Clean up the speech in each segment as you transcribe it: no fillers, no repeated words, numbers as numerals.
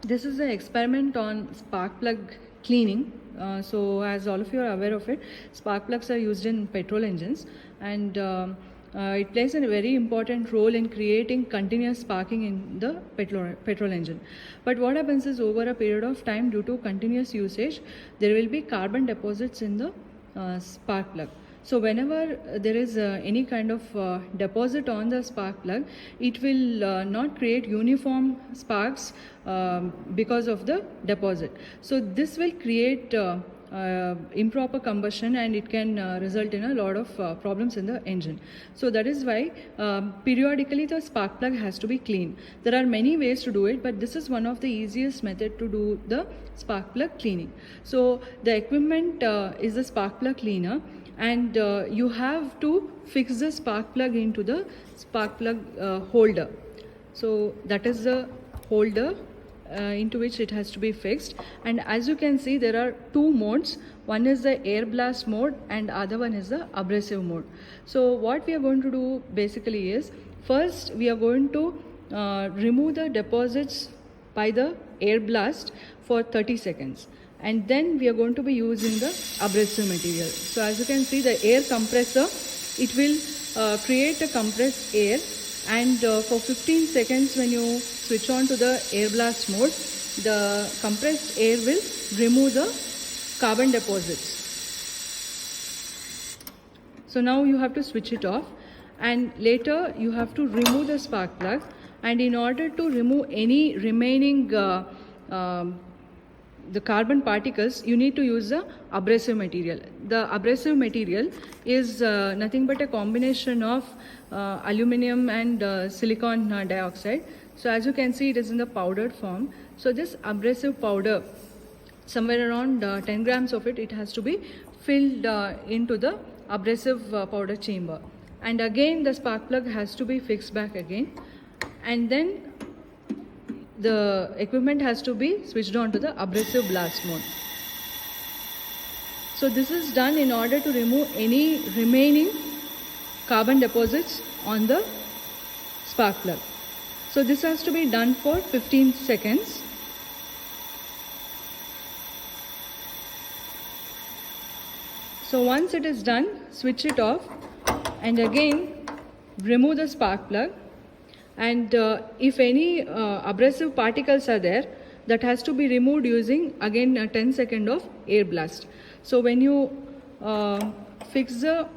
This is an experiment on spark plug cleaning. So as all of you are aware of it, spark plugs are used in petrol engines, and it plays a very important role in creating continuous sparking in the petrol engine. But what happens is, over a period of time, due to continuous usage, there will be carbon deposits in the spark plug. So whenever there is any kind of deposit on the spark plug, it will not create uniform sparks because of the deposit. So this will create improper combustion, and it can result in a lot of problems in the engine. So that is why periodically the spark plug has to be cleaned. There are many ways to do it, but this is one of the easiest method to do the spark plug cleaning. So the equipment is the spark plug cleaner, and you have to fix the spark plug into the spark plug holder. So that is the holder into which it has to be fixed. And as you can see, there are two modes. One is the air blast mode and other one is the abrasive mode. So what we are going to do basically is, first we are going to remove the deposits by the air blast for 30 seconds, and then we are going to be using the abrasive material. So as you can see, the air compressor, it will create a compressed air, and for 15 seconds when you switch on to the air blast mode, the compressed air will remove the carbon deposits. So now you have to switch it off, and later you have to remove the spark plug, and in order to remove any remaining the carbon particles, you need to use the abrasive material. The abrasive material is nothing but a combination of aluminum and silicon dioxide. So as you can see, it is in the powdered form. So this abrasive powder, somewhere around 10 grams of it, it has to be filled into the abrasive powder chamber. And again the spark plug has to be fixed back again, and then the equipment has to be switched on to the abrasive blast mode. So this is done in order to remove any remaining carbon deposits on the spark plug. So this has to be done for 15 seconds. So once it is done, switch it off and again remove the spark plug. And if any abrasive particles are there, that has to be removed using again a 10 second of air blast. So when you fix the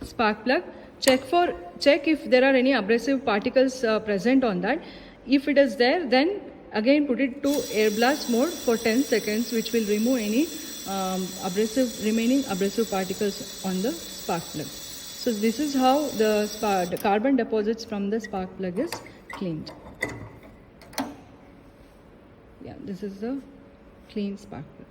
spark plug, check if there are any abrasive particles present on that. If it is there, then again put it to air blast mode for 10 seconds, which will remove any remaining abrasive particles on the spark plug. So this is how the carbon deposits from the spark plug is cleaned. Yeah, this is the clean spark plug.